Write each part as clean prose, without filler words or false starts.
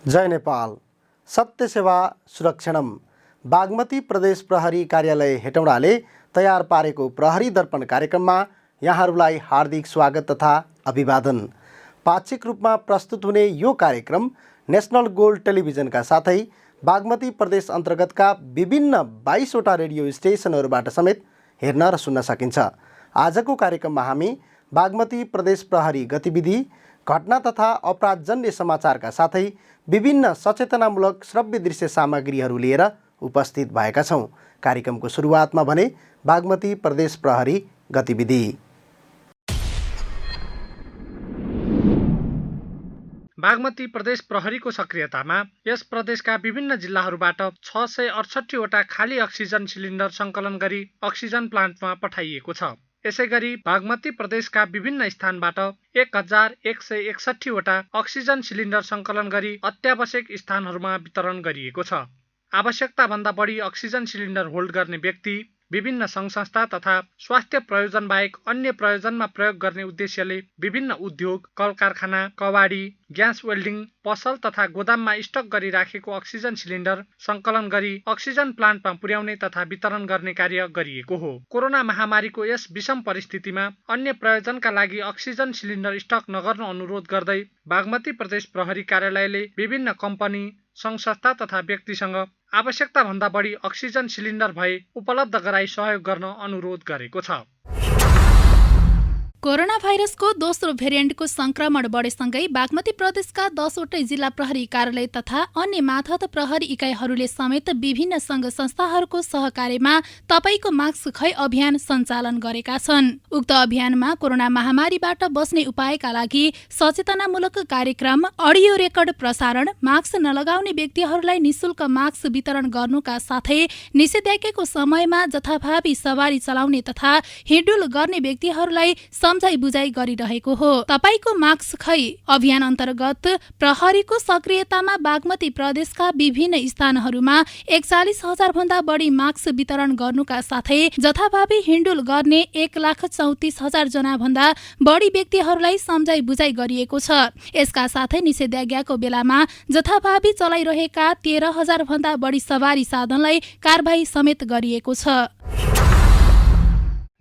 जय नेपाल। सत्य सेवा सुरक्षणम। बागमती प्रदेश प्रहरी कार्यालय हेटौडाले तयार पारेको प्रहरी दर्पण कार्यक्रममा यहाँहरूलाई हार्दिक स्वागत तथा अभिवादन। पाक्षिक रूपमा प्रस्तुत हुने यो कार्यक्रम नेशनल गोल्ड टेलिभिजनका साथै बागमती प्रदेश अन्तर्गतका विभिन्न 22वटा रेडियो स्टेसनहरूबाट समेत हेर्न र सुन्न सकिन्छ। आजको कार्यक्रममा हामी बागमती प्रदेश प्रहरी गतिविधि, घटना तथा अपराधजन्य समाचारका साथै विभिन्न सचेतनामूलक श्रव्य दृश्य सामग्रीहरू लिएर उपस्थित भएका छौँ। कार्यक्रमको सुरुवातमा भने बागमती प्रदेश प्रहरी गतिविधि। बागमती प्रदेश प्रहरीको सक्रियतामा यस प्रदेशका विभिन्न जिल्लाहरूबाट 668 वटा खाली अक्सिजन सिलिन्डर सङ्कलन गरी अक्सिजन प्लान्टमा पठाइएको छ। यसैगरी बागमती प्रदेशका विभिन्न स्थानबाट 1161 वटा अक्सिजन सिलिन्डर सङ्कलन गरी अत्यावश्यक स्थानहरूमा वितरण गरिएको छ। आवश्यकताभन्दा बढी अक्सिजन सिलिन्डर होल्ड गर्ने व्यक्ति, विभिन्न सङ्घ-संस्था तथा स्वास्थ्य प्रयोजन बाहेक अन्य प्रयोजनमा प्रयोग गर्ने उद्देश्यले विभिन्न उद्योग, कल-कारखाना, कवाडी, ग्यास वेल्डिङ, पसल तथा गोदाममा स्टक गरी राखेको अक्सिजन सिलिन्डर सङ्कलन गरी अक्सिजन प्लान्टमा पुर्याउने तथा वितरण गर्ने कार्य गरिएको हो। कोरोना महामारीको यस विषम परिस्थितिमा अन्य प्रयोजनका लागि अक्सिजन सिलिन्डर स्टक नगर्न अनुरोध गर्दै बागमती प्रदेश प्रहरी कार्यालयले विभिन्न कम्पनी, सङ्घ-संस्था तथा व्यक्तिसँग आवश्यकताभन्दा बढी अक्सिजन सिलिन्डर भए उपलब्ध गराई सहयोग गर्न अनुरोध गरेको छ। कोरोना भाइरसको दोस्रो भेरिएन्टको संक्रमण बढेसँगै बागमती प्रदेशका 10वटै जिल्ला प्रहरी कार्यालय तथा अन्य मातहत प्रहरी इकाइहरूले समेत विभिन्न सङ्घ संस्थाहरूको सहकार्यमा तपाईको मास्क खै अभियान सञ्चालन गरेका छन्। उक्त अभियानमा कोरोना महामारीबाट बस्ने उपायका लागि सचेतनामूलक कार्यक्रम, अडियो रेकर्ड प्रसारण, मास्क नलगाउने व्यक्तिहरूलाई निशुल्क मास्क वितरण गर्नुका साथै निषेधाज्ञाको समयमा जथाभावी सवारी चलाउने तथा हिँडुल गर्ने व्यक्तिहरूलाई सम्झाइ बुझाइ गरिरहेको हो। तपाईको मास्क खै अभियान अन्तर्गत प्रहरीको सक्रियतामा बागमती प्रदेशका विभिन्न स्थानहरूमा 41,000 भन्दा बढी मास्क वितरण गर्नुका साथै जथाभावी हिँडुल गर्ने 1,34,000 जना भन्दा बढी व्यक्तिहरूलाई सम्झाइ बुझाइ गरिएको छ। यसका साथै निषेधाज्ञाको बेलामा जथाभावी चलाइरहेका 13,000 भन्दा बढी सवारी साधनलाई कारबाही समेत गरिएको छ।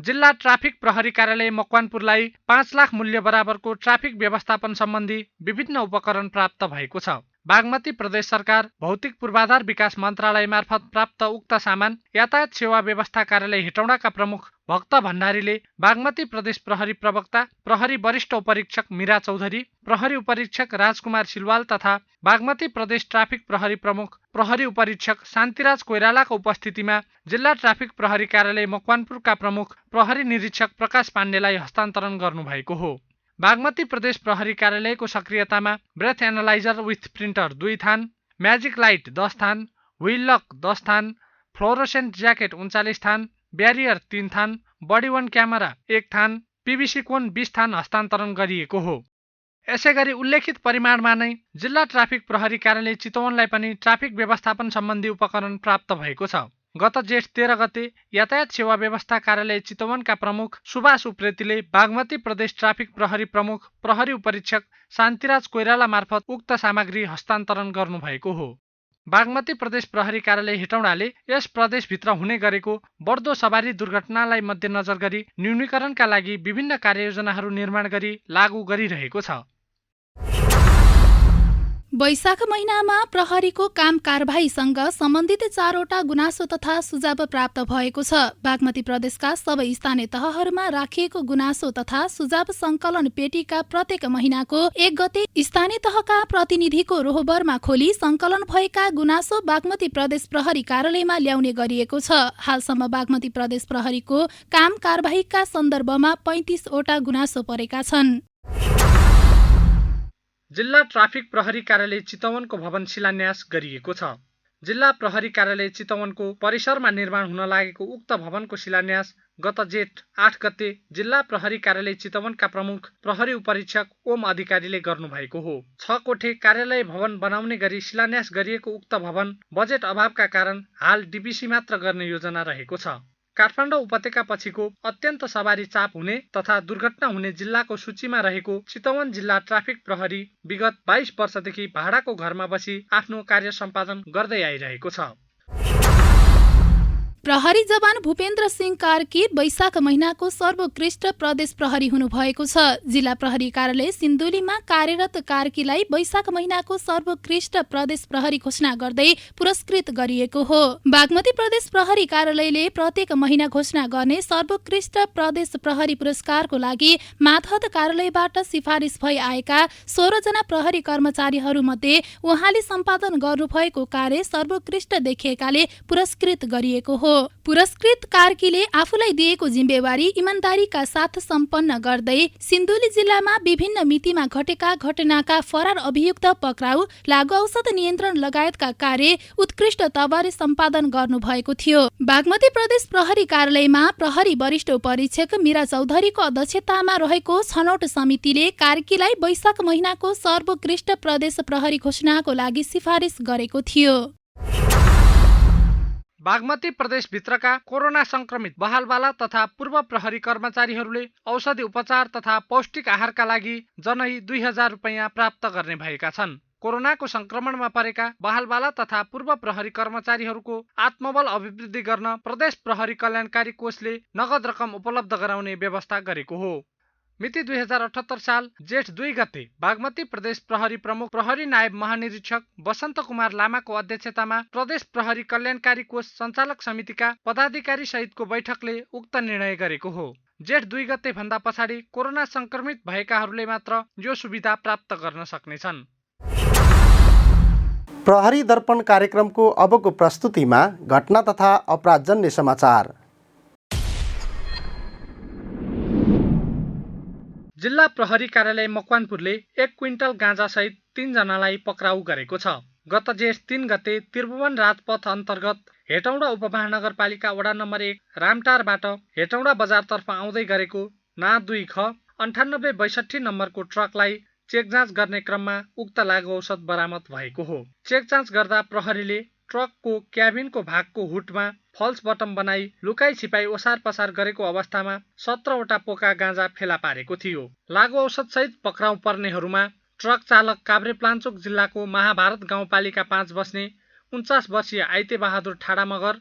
जिल्ला ट्राफिक प्रहरी कार्यालय मकवानपुरलाई 5 लाख मूल्य बराबरको ट्राफिक व्यवस्थापन सम्बन्धी विभिन्न उपकरण प्राप्त भएको छ। बागमती प्रदेश सरकार भौतिक पूर्वाधार विकास मन्त्रालय मार्फत प्राप्त उक्त सामान यातायात सेवा व्यवस्था कार्यालय हेटौडाका प्रमुख भक्त भण्डारीले बागमती प्रदेश प्रहरी प्रवक्ता, प्रहरी वरिष्ठ उपरीक्षक मीरा चौधरी, प्रहरी उपरीक्षक राजकुमार सिलवाल तथा बागमती प्रदेश ट्राफिक प्रहरी प्रमुख, प्रहरी उपरीक्षक शान्तिराज कोइरालाको उपस्थितिमा जिल्ला ट्राफिक प्रहरी कार्यालय मकवानपुरका प्रमुख प्रहरी निरीक्षक प्रकाश पाण्डेलाई हस्तान्तरण गर्नुभएको हो। बागमती प्रदेश प्रहरी कार्यालयको सक्रियतामा ब्रेथ एनालाइजर विथ प्रिन्टर 2 थान, म्याजिक लाइट 10 थान, व्हिल लक 10 थान, फ्लोरोसेन्ट ज्याकेट 39 थान, ब्यारियर 3 थान, बडी वन क्यामेरा 1 थान, पिभिसी कोन 20 थान हस्तान्तरण गरिएको हो। यसैगरी उल्लेखित परिमाणमा नै जिल्ला ट्राफिक प्रहरी कार्यालय चितवनलाई पनि ट्राफिक व्यवस्थापन सम्बन्धी उपकरण प्राप्त भएको छ। गत जेठ 13 गते यातायात सेवा व्यवस्था कार्यालय चितवनका प्रमुख सुभाष उप्रेतीले बागमती प्रदेश ट्राफिक प्रहरी प्रमुख, प्रहरी उपरीक्षक शान्तिराज कोइराला मार्फत उक्त सामग्री हस्तान्तरण गर्नुभएको हो। बागमती प्रदेश प्रहरी कार्यालय हेटौडाले यस प्रदेशभित्र हुने गरेको बढ्दो सवारी दुर्घटनालाई मध्यनजर गरी न्यूनीकरणका लागि विभिन्न कार्ययोजनाहरू निर्माण गरी लागू गरिरहेको छ। वैशाख महिनामा प्रहरीको काम कारबाहीसँग सम्बन्धित 4वटा गुनासो तथा सुझाव प्राप्त भएको छ। बागमती प्रदेशका सबै स्थानीय तहहरूमा राखिएको गुनासो तथा सुझाव सङ्कलन पेटिका प्रत्येक महिनाको 1 गते स्थानीय तहका प्रतिनिधिको रोहबरमा खोली सङ्कलन भएका गुनासो बागमती प्रदेश प्रहरी कार्यालयमा ल्याउने गरिएको छ। हालसम्म बागमती प्रदेश प्रहरीको काम कारबाहीका सन्दर्भमा 35वटा गुनासो परेका छन्। जिल्ला ट्राफिक प्रहरी कार्यालय चितवनको भवन शिलान्यास गरिएको छ। जिल्ला प्रहरी कार्यालय चितवनको परिसरमा निर्माण हुन लागेको उक्त भवनको शिलान्यास गत जेठ 8 गते जिल्ला प्रहरी कार्यालय चितवनका प्रमुख प्रहरी उपरीक्षक ओम अधिकारीले गर्नुभएको हो। 6 कोठे कार्यालय भवन बनाउने गरी शिलान्यास गरिएको उक्त भवन बजेट अभावका कारण हाल डिबिसी मात्र गर्ने योजना रहेको छ। काठमाडौँ उपत्यका पछिको अत्यन्त सवारी चाप हुने तथा दुर्घटना हुने जिल्लाको सूचीमा रहेको चितवन जिल्ला ट्राफिक प्रहरी विगत 22 वर्षदेखि भाडाको घरमा बसी आफ्नो कार्य सम्पादन गर्दै आइरहेको छ। प्रहरी जवान भूपेन्द्र सिंह कार्की वैशाख महिनाको सर्वोत्कृष्ट प्रदेश प्रहरी हुनुभएको छ। जिल्ला प्रहरी कार्यालय सिन्धुलीमा कार्यरत कार्कीलाई वैशाख महिनाको सर्वोत्कृष्ट प्रदेश प्रहरी घोषणा गर्दै पुरस्कृत गरिएको हो। बागमती प्रदेश प्रहरी कार्यालयले प्रत्येक महिना घोषणा गर्ने सर्वोत्कृष्ट प्रदेश प्रहरी पुरस्कारको लागि मातहत कार्यालयबाट सिफारिस भई आएका 16 जना प्रहरी कर्मचारीहरू मध्ये उहाँले सम्पादन गर्नुभएको कार्य सर्वोत्कृष्ट देखिएकाले पुरस्कृत गरिएको हो। पुरस्कृत कार्कीले आफूलाई दिएको जिम्मेवारी इमानदारीका साथ सम्पन्न गर्दै सिन्धुली जिल्लामा विभिन्न मितिमा घटेका घटनाका फरार अभियुक्त पक्राउ, लागु औषध नियन्त्रण लगायतका कार्य उत्कृष्ट तवरले सम्पादन गर्नुभएको थियो। बागमती प्रदेश प्रहरी कार्यालयमा प्रहरी वरिष्ठ उपरीक्षक मीरा चौधरीको अध्यक्षतामा रहेको छनौट समितिले कार्कीलाई वैशाख महिनाको सर्वोत्कृष्ट प्रदेश प्रहरी घोषणाको लागि सिफारिस गरेको थियो। बागमती प्रदेशभित्रका कोरोना संक्रमित बहालवाला तथा पूर्व प्रहरी कर्मचारीहरूले औषधि उपचार तथा पौष्टिक आहारका लागि जनै 2000 रुपैयाँ प्राप्त गर्ने भएका छन्। कोरोनाको संक्रमणमा परेका बहालवाला तथा पूर्व प्रहरी कर्मचारीहरूको आत्मबल अभिवृद्धि गर्न प्रदेश प्रहरी कल्याणकारी कोषले नगद रकम उपलब्ध गराउने व्यवस्था गरेको हो। मिति 2078 साल जेठ 2 गते बागमती प्रदेश प्रहरी प्रमुख प्रहरी नायब महानिरीक्षक वसन्त कुमार लामाको अध्यक्षतामा प्रदेश प्रहरी कल्याणकारी कोष सञ्चालक समितिका पदाधिकारी सहितको बैठकले उक्त निर्णय गरेको हो। जेठ 2 गते भन्दा पछाडि कोरोना संक्रमित भएकाहरूले मात्र यो सुविधा प्राप्त गर्न सक्नेछन्। प्रहरी दर्पण कार्यक्रमको अबको प्रस्तुतिमा घटना तथा अपराधजन्य समाचार। जिल्ला प्रहरी कार्यालय मकवानपुरले 1 क्विन्टल गाँजासहित 3 जनालाई पक्राउ गरेको छ। गत जेठ 3 गते त्रिभुवन राजपथ अन्तर्गत हेटौडा उपमहानगरपालिका वडा नम्बर 1 रामटारबाट हेटौडा बजारतर्फ आउँदै गरेको ना 2 ख 9862 नम्बरको ट्रकलाई चेक जाँच गर्ने क्रममा उक्त लागु औषध बरामद भएको हो। चेक जाँच गर्दा प्रहरीले ट्रकको क्याबिनको भागको हुडमा फल्स बटम बनाई लुकाई छिपाई ओसार पसार गरेको अवस्थामा 17 वटा पोका गाँजा फेला पारेको थियो। लागु औषध सहित पक्राउ पर्नेहरूमा ट्रक चालक काभ्रेप्लाञ्चोक जिल्लाको महाभारत गाउँपालिका 5 बस्ने 49 वर्षीय आइते बहादुर ठाडा मगर,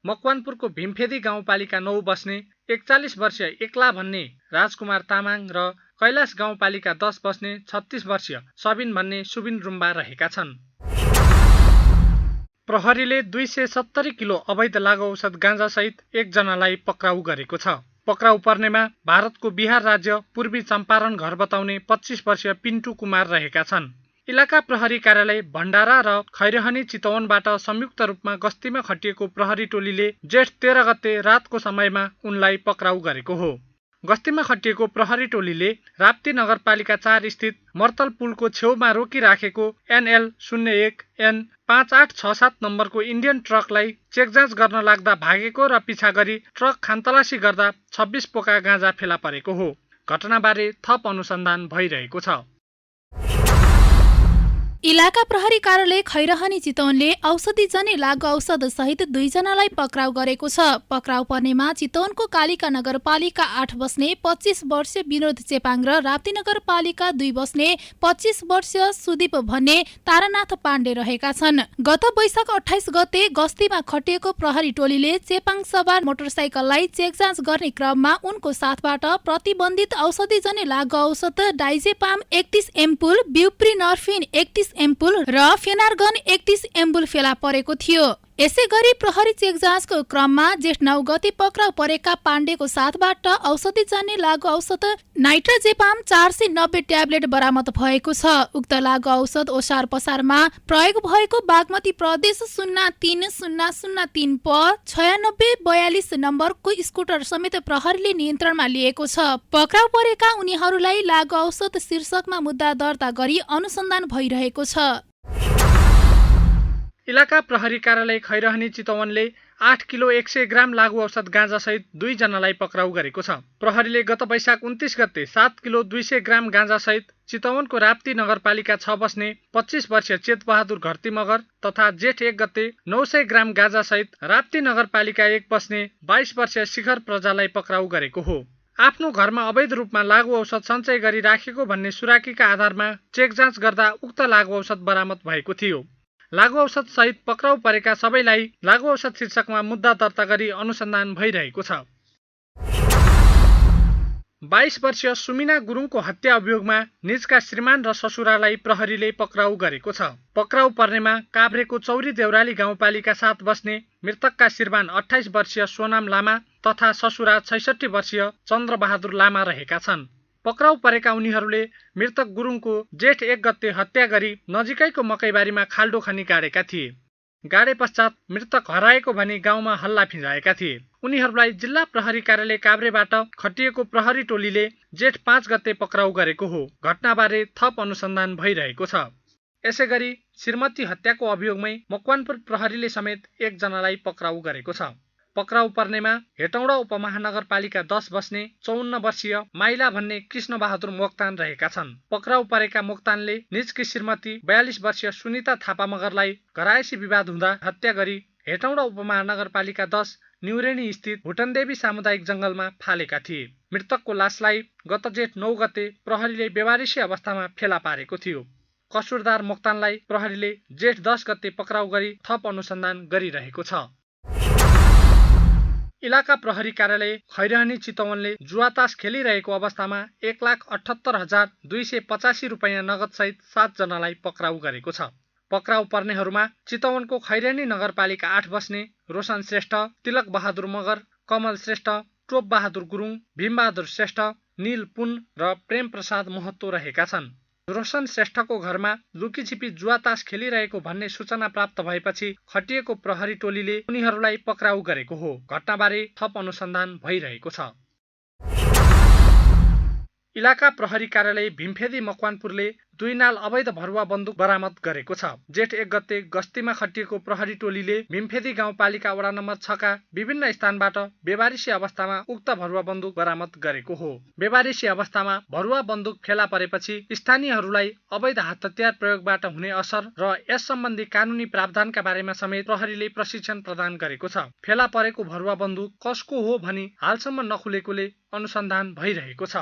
मकवानपुरको भीमफेदी गाउँपालिका 9 बस्ने 41 वर्षीय एक्ला भन्ने राजकुमार तामाङ र कैलाश गाउँपालिका 10 बस्ने 36 वर्षीय सबिन भन्ने सुबिन रुम्बा रहेका छन्। प्रहरीले 270 किलो अवैध लागु औषध गाँजा सहित 1 जनालाई पक्राउ गरेको छ। पक्राउ पर्नेमा भारतको बिहार राज्य पूर्वी चम्पारण घर बताउने 25 वर्षीय पिन्टु कुमार रहेका छन्। इलाका प्रहरी कार्यालय भण्डारा र खैरहनी चितवनबाट संयुक्त रूपमा गस्तीमा खटिएको प्रहरी टोलीले जेठ 13 गते रातको समयमा उनलाई पक्राउ गरेको हो। गस्तीमा खटिएको प्रहरी टोलीले राप्ती नगरपालिका 4 स्थित मर्तल पुलको छेउमा रोकिराखेको NL 01 N 5867 नम्बरको इन्डियन ट्रकलाई चेक जाँच गर्न लाग्दा भागेको र पिछा गरी ट्रक खानतलासी गर्दा 26 पोका गाँजा फेला परेको हो। घटनाबारे थप अनुसन्धान भइरहेको छ। इलाका प्रहरी कार्यालय खैरहनी चितवनले औषधिजन्य लागु औषध सहित 2 जनालाई पक्राउ गरेको छ। पक्राउ पर्नेमा चितवनको कालिका नगरपालिका 8 बस्ने 25 वर्षीय विनोद चेपाङ र राप्ती नगरपालिका 2 बस्ने 25 वर्षीय सुदीप भन्ने तारानाथ पाण्डे रहेका छन्। गत वैशाख 28 गते गस्तीमा खटिएको प्रहरी टोलीले चेपाङ सवार मोटरसाइकललाई चेक जाँच गर्ने क्रममा उनको साथबाट प्रतिबन्धित औषधिजन्य लागु औषध डाइजेपाम 31 एम्पुल, ब्युप्रिनर्फिन 31 एम्पुल र फेनार्गन 31 एम्पुल फेला परेको थियो। यसै गरी प्रहरी चेक जाँचको क्रममा जेठ 9 गते पक्राउ परेका पाण्डेको साथबाट औषधिजन्य लागु औषध नाइट्रोजेपाम 490 ट्याब्लेट बरामद भएको छ। उक्त लागु औषध ओसार पसारमा प्रयोग भएको बागमती प्रदेश 03003 प 9642 नम्बरको स्कुटर समेत प्रहरीले नियन्त्रणमा लिएको छ। पक्राउ परेका उनीहरूलाई लागु औषध शीर्षकमा मुद्दा दर्ता गरी अनुसन्धान भइरहेको छ। इलाका प्रहरी कार्यालय खैरहनी चितवनले 8 किलो 100 ग्राम लागु औषध गाँजासहित 2 जनालाई पक्राउ गरेको छ। प्रहरीले गत वैशाख 29 गते 7 किलो 200 ग्राम गाँजासहित चितवनको राप्ती नगरपालिका 6 बस्ने 25 वर्षीय चेतबहादुर घरती मगर तथा जेठ 1 गते 900 ग्राम गाँजासहित राप्ती नगरपालिका 1 बस्ने 22 वर्षीय शिखर प्रजालाई पक्राउ गरेको हो। आफ्नो घरमा अवैध रूपमा लागु औषध सञ्चय गरी राखेको भन्ने सुराकीका आधारमा चेक जाँच गर्दा उक्त लागु औषध बरामद भएको थियो। लागु औषध सहित पक्राउ परेका सबैलाई लागु औषध शीर्षकमा मुद्दा दर्ता गरी अनुसन्धान भइरहेको छ। 22 वर्षीय सुमिना गुरुङको हत्या अभियोगमा निजका श्रीमान र ससुरालाई प्रहरीले पक्राउ गरेको छ। पक्राउ पर्नेमा काभ्रेको चौरी देउराली गाउँपालिका 7 बस्ने मृतकका श्रीमान 28 वर्षीय सोनाम लामा तथा ससुरा 66 वर्षीय चन्द्रबहादुर लामा रहेका छन्। पक्राउ परेका उनीहरूले मृतक गुरुङको जेठ 1 गते हत्या गरी नजिकैको मकैबारीमा खाल्डो खनी गाडेका थिए। गाडे पश्चात मृतक हराएको भनी गाउँमा हल्ला फिजाएका थिए। उनीहरूलाई जिल्ला प्रहरी कार्यालय काभ्रेबाट खटिएको प्रहरी टोलीले जेठ 5 गते पक्राउ गरेको हो। घटनाबारे थप अनुसन्धान भइरहेको छ। यसैगरी श्रीमती हत्याको अभियोगमै मकवानपुर प्रहरीले समेत 1 जनालाई पक्राउ गरेको छ। पक्राउ पर्नेमा हेटौडा उपमहानगरपालिका 10 बस्ने 54 वर्षीय माइला भन्ने कृष्ण बहादुर मोक्तान रहेका छन्। पक्राउ परेका मोक्तानले निजकी श्रीमती 42 वर्षीय सुनिता थापा मगरलाई घरायसी विवाद हुँदा हत्या गरी हेटौडा उपमहानगरपालिका 10 न्युरेनी स्थित भुटनदेवी सामुदायिक जंगलमा फालेका थिए। मृतकको लासलाई गत जेठ 9 गते प्रहरीले बेवारिसी अवस्थामा फेला पारेको थियो। कसुरदार मोक्तानलाई प्रहरीले जेठ 10 गते पक्राउ गरी थप अनुसन्धान गरिरहेको छ। इलाका प्रहरी कार्यालय खैरहनी चितवनले जुवातास खेलिरहेको अवस्थामा 1,78,285 रुपैयाँ नगद सहित 7 जनालाई पक्राउ गरेको छ। पक्राउ पर्नेहरूमा चितवनको खैरहनी नगरपालिका 8 बस्ने रोशन श्रेष्ठ, तिलक बहादुर मगर, कमल श्रेष्ठ, टोप बहादुर गुरुङ, भीमबहादुर श्रेष्ठ, नील पुन र प्रेम प्रसाद महतो रहेका छन्। रोशन श्रेष्ठको घरमा लुकीछिपी जुवातास खेलिरहेको भन्ने सूचना प्राप्त भएपछि खटिएको प्रहरी टोलीले उनीहरूलाई पक्राउ गरेको हो। घटनाबारे थप अनुसन्धान भइरहेको छ। इलाका प्रहरी कार्यालय भीमफेदी मकवानपुरले 2 नाल अवैध भरुवा बन्दुक बरामद गरेको छ। जेठ 1 गते गस्तीमा खटिएको प्रहरी टोलीले भीमफेदी गाउँपालिका वडा नम्बर 6 का विभिन्न स्थानबाट बेवारिसी अवस्थामा उक्त भरुवा बन्दुक बरामद गरेको हो। बेवारिसी अवस्थामा भरुवा बन्दुक फेला परेपछि स्थानीयहरूलाई अवैध हात हतियार प्रयोगबाट हुने असर र यस सम्बन्धी कानुनी प्रावधानका बारेमा समेत प्रहरीले प्रशिक्षण प्रदान गरेको छ। फेला परेको भरुवा बन्दुक कसको हो भनी हालसम्म नखुलेकोले अनुसन्धान भइरहेको छ।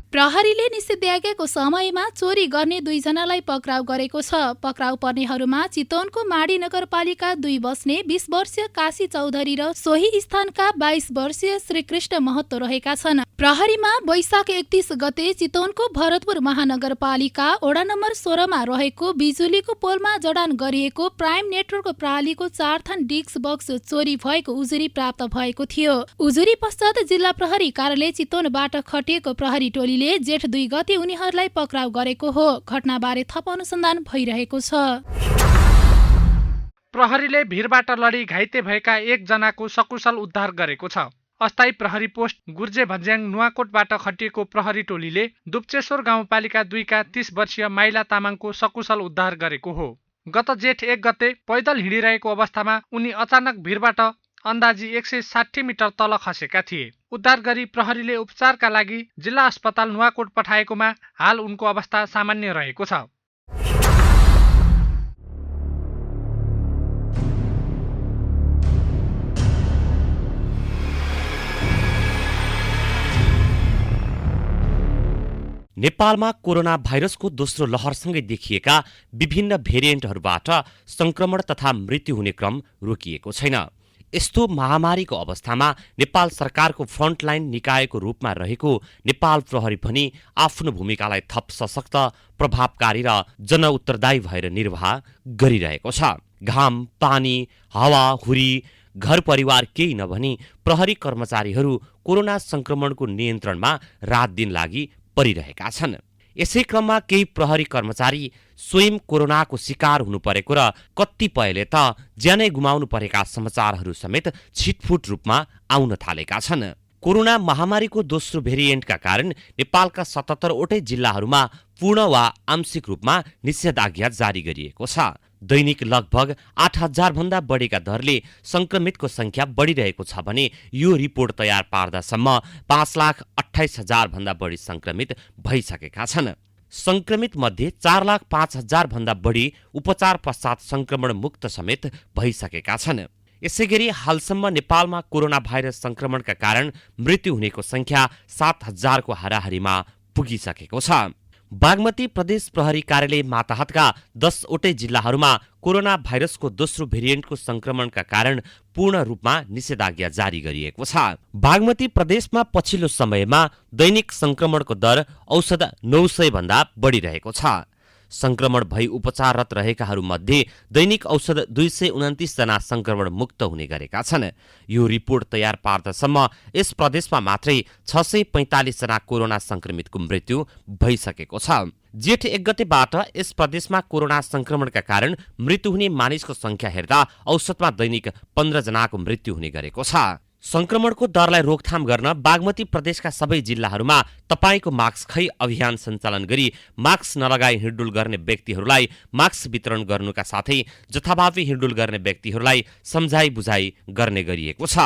प्रहरीले निषेधाज्ञाको समयमा चोरी गर्ने 2 जनालाई पक्राउ गरेको छ। पक्राउ पर्नेहरूमा चितवनको माडी नगरपालिका 2 बस्ने 20 वर्षीय काशी चौधरी र सोही स्थानका 22 वर्षीय श्रीकृष्ण महतो रहेका छन्। प्रहरीमा वैशाख 31 गते चितवनको भरतपुर महानगरपालिका वडा नम्बर 16 मा रहेको बिजुलीको पोलमा जडान गरिएको प्राइम नेटवर्क प्रणालीको 4 थान डिस्क बक्स चोरी भएको उजुरी प्राप्त भएको थियो। उजुरी पश्चात जिल्ला प्रहरी कार्यालय चितवनबाट खटिएको प्रहरी टोली जेठ 2 गते उनीहरूलाई पक्राउ गरेको हो। घटनाबारे थप अनुसन्धान भइरहेको छ। प्रहरीले भिरबाट लडी घाइते भएका 1 जनाको सकुशल उद्धार गरेको छ। अस्थायी प्रहरी पोस्ट गुर्जे भन्ज्याङ नुवाकोटबाट खटिएको प्रहरी टोलीले दुप्चेश्वर गाउँपालिका 2 का 30 वर्षीय माइला तामाङको सकुशल उद्धार गरेको हो। गत जेठ 1 गते पैदल हिँडिरहेको अवस्थामा उनी अचानक भिरबाट अन्दाजी 160 मिटर तल खसेका थिए। उद्धार गरी प्रहरीले उपचारका लागि जिल्ला अस्पताल नुवाकोट पठाएकोमा हाल उनको अवस्था सामान्य रहेको छ। नेपालमा कोरोना भाइरसको दोस्रो लहरसँगै देखिएका विभिन्न भेरिएन्टहरूबाट संक्रमण तथा मृत्यु हुने क्रम रोकिएको छैन। यस्तो महामारीको अवस्थामा नेपाल सरकारको फ्रन्टलाइन निकायको रूपमा रहेको नेपाल प्रहरी पनि आफ्नो भूमिकालाई थप सशक्त, प्रभावकारी र जनउत्तरदायी भएर निर्वाह गरिरहेको छ। घाम, पानी, हावा, हुरी, घर परिवार केही नभनी प्रहरी कर्मचारीहरू कोरोना संक्रमणको नियन्त्रणमा रात दिन लागि परिरहेका छन्। यसै क्रममा केही प्रहरी कर्मचारी स्वयं कोरोनाको शिकार हुनु परेको र कतिपयले त ज्यानै गुमाउनु परेका समाचारहरू समेत छिटफुट रूपमा आउन थालेका छन्। कोरोना महामारीको दोस्रो भेरिएन्टका कारण नेपालका 77 वटै जिल्लाहरूमा पूर्ण वा आंशिक रूपमा निषेधाज्ञा जारी गरिएको छ। दैनिक लगभग 8,000 भन्दा बढीका दरले संक्रमितको संख्या बढिरहेको छ भने यो रिपोर्ट तयार पार्दासम्म 5,28,000 भन्दा बढी संक्रमित भइसकेका छन्। संक्रमित मध्ये 4,05,000 भन्दा बढी उपचार पश्चात संक्रमण मुक्त समेत भइसकेका छन्। यसैगरी हालसम्म नेपालमा कोरोना भाइरस संक्रमणका कारण मृत्यु हुनेको संख्या 7,000 को हाराहारीमा पुगिसकेको छ। बागमती प्रदेश प्रहरी कार्यालय माताहतका 10 वटै जिल्लाहरूमा कोरोना भाइरसको दोस्रो भेरिएन्टको संक्रमणका कारण पूर्ण रूपमा निषेधाज्ञा जारी गरिएको छ। बागमती प्रदेशमा पछिल्लो समयमा दैनिक संक्रमणको दर औसत 900 भन्दा बढिरहेको छ। संक्रमण भई उपचाररत रहेकाहरूमध्ये दैनिक औसत 229 जना संक्रमण मुक्त हुने गरेका छन्। यो रिपोर्ट तयार पार्दासम्म यस प्रदेशमा मात्रै 645 जना कोरोना संक्रमितको मृत्यु भइसकेको छ। जेठ 1 गतेबाट यस प्रदेशमा कोरोना संक्रमणका कारण मृत्यु हुने मानिसको संख्या हेर्दा औसतमा दैनिक 15 जनाको मृत्यु हुने गरेको छ। संक्रमणको दरलाई रोकथाम गर्न बागमती प्रदेशका सबै जिल्लाहरूमा तपाईको मास्क खै अभियान सञ्चालन गरी मास्क नलगाई हिँडडुल गर्ने व्यक्तिहरूलाई मास्क वितरण गर्नुका साथै जथाभावी हिँडडुल गर्ने व्यक्तिहरूलाई सम्झाइ बुझाइ गर्ने गरिएको छ।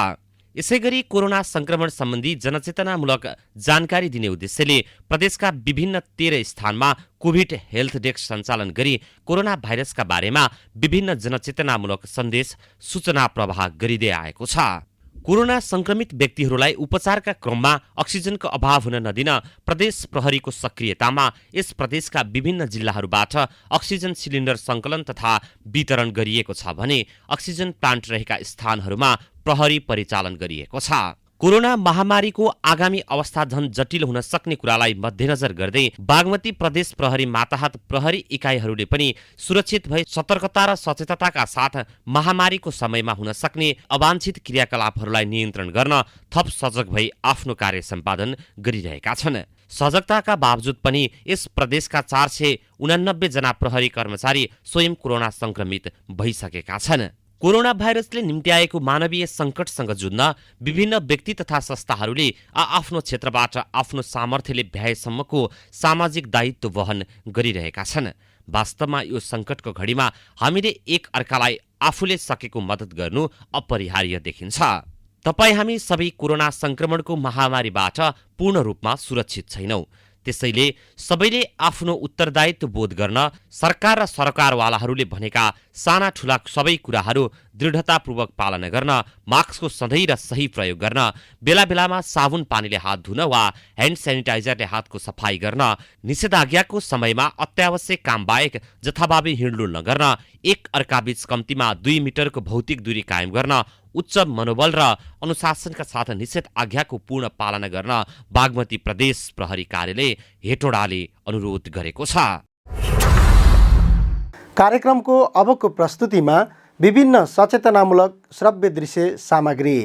यसैगरी कोरोना संक्रमण सम्बन्धी जनचेतनामूलक जानकारी दिने उद्देश्यले प्रदेशका विभिन्न 13 स्थानमा कोभिड हेल्थ डेस्क सञ्चालन गरी कोरोना भाइरसका बारेमा विभिन्न जनचेतनामूलक सन्देश सूचना प्रवाह गरिँदै आएको छ। कोरोना संक्रमित व्यक्तिहरूलाई उपचारका क्रममा अक्सिजनको अभाव हुन नदिन प्रदेश प्रहरीको सक्रियतामा यस प्रदेशका विभिन्न जिल्लाहरूबाट अक्सिजन सिलिन्डर संकलन तथा वितरण गरिएको छ भने अक्सिजन प्लान्ट रहेका स्थानहरूमा प्रहरी परिचालन गरिएको छ। कोरोना महामारीको आगामी अवस्था झन जटिल हुन सक्ने कुरालाई मध्यनजर गर्दै बागमती प्रदेश प्रहरी माताहत प्रहरी इकाइहरूले पनि सुरक्षित भई सतर्कता र सचेतताका साथ महामारीको समयमा हुन सक्ने अवांछित क्रियाकलापहरूलाई नियन्त्रण गर्न थप सजग भई आफ्नो कार्य सम्पादन गरिरहेका छन्। सजगताका बावजुद पनि यस प्रदेशका 489 जना प्रहरी कर्मचारी स्वयं कोरोना संक्रमित भइसकेका छन्। कोरोना भाइरसले निम्त्याएको मानवीय संकटसँग जुझ्न विभिन्न व्यक्ति तथा संस्थाहरूले आफ्नो क्षेत्रबाट आफ्नो सामर्थ्यले भ्याएसम्मको सामाजिक दायित्व वहन गरिरहेका छन्। वास्तवमा यो संकटको घडीमा हामीले एक अर्कालाई आफूले सकेको मद्दत गर्नु अपरिहार्य देखिन्छ। तपाई हामी सबै कोरोना संक्रमणको महामारीबाट पूर्ण रूपमा सुरक्षित छैनौं। त्यसैले सबैले आफ्नो उत्तरदायित्व बोध गर्न सरकार र सरकारवालाहरूले भनेका साना ठूला सबै कुराहरू दृढतापूर्वक पालना गर्न, मास्कको सधैँ र सही प्रयोग गर्न, बेला बेलामा साबुन पानीले हात धुन वा ह्यान्ड सेनिटाइजरले हातको सफाई गर्न, निषेधाज्ञाको समयमा अत्यावश्यक काम बाहेक जथाभावी हिँडडुल नगर्न, एक अर्काबीच कम्तीमा 2 मिटरको भौतिक दूरी कायम गर्न, उच्च मनोबल र अनुशासनका साथ निषेध आज्ञाको पूर्ण पालना गर्न बागमती प्रदेश प्रहरी कार्यालय हेटौडाले अनुरोध गरेको छ। कार्यक्रमको अबको प्रस्तुतिमा विभिन्न सचेतनामूलक श्रव्य दृश्य सामग्री।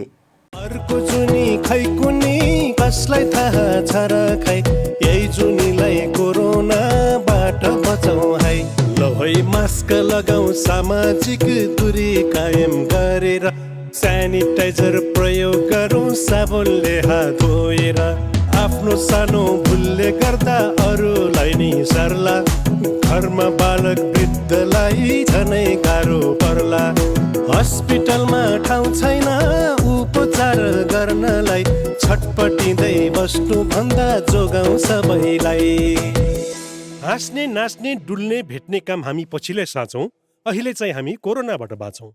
अर्को जुनी खै कुनी कसलाई थाहा छ र खै यही जुनीलाई कोरोनाबाट बचाऊ है। ल है मास्क लगाऊ, सामाजिक दूरी कायम गरेर सेनिटाइजर प्रयोग गरौँ, साबुनले हात धोएर। आफ्नो सानो भुलले गर्दा अरूलाई नि सर्ला, घरमा बालक वृद्धलाई झनै गाह्रो पर्ला। हस्पिटलमा ठाउँ छैन उपचार गर्नलाई, छटपटिँदै बस्नु भन्दा जोगाउँ सबैलाई। हाँस्ने नाच्ने डुल्ने भेट्ने काम हामी पछिल्लै साँचौँ, अहिले चाहिँ हामी कोरोनाबाट बाँचौँ।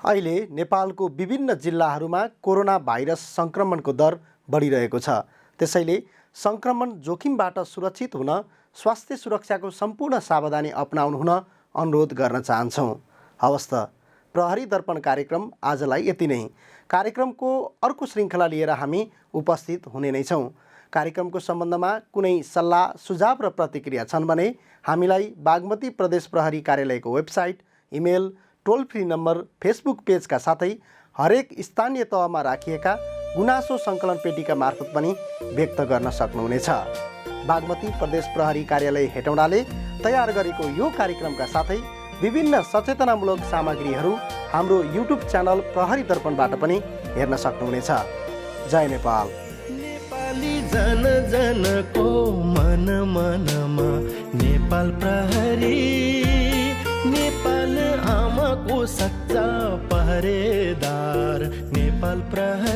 अहिले नेपालको विभिन्न जिल्लाहरूमा कोरोना भाइरस सङ्क्रमणको दर बढिरहेको छ। त्यसैले सङ्क्रमण जोखिमबाट सुरक्षित हुन स्वास्थ्य सुरक्षाको सम्पूर्ण सावधानी अपनाउनु हुन अनुरोध गर्न चाहन्छौँ। हवस् त, प्रहरी दर्पण कार्यक्रम आजलाई यति नै। कार्यक्रमको अर्को श्रृङ्खला लिएर हामी उपस्थित हुने नै छौँ। कार्यक्रमको सम्बन्धमा कुनै सल्लाह सुझाव र प्रतिक्रिया छन् भने हामीलाई बागमती प्रदेश प्रहरी कार्यालयको वेबसाइट, इमेल, टोल फ्री नम्बर, फेसबुक पेजका साथै हरेक स्थानीय तहमा राखिएका गुनासो सङ्कलन पेटीका मार्फत पनि व्यक्त गर्न सक्नुहुनेछ। बागमती प्रदेश प्रहरी कार्यालय हेटौँडाले तयार गरेको यो कार्यक्रमका साथै विभिन्न सचेतनामूलक सामग्रीहरू हाम्रो युट्युब च्यानल प्रहरी दर्पणबाट पनि हेर्न सक्नुहुनेछ। जय नेपाल। नेपाली जन जनको मन मनमा नेपाल प्रहरी, नेपाल आमाको सच्चा पहरेदार, नेपाल प्रहरी।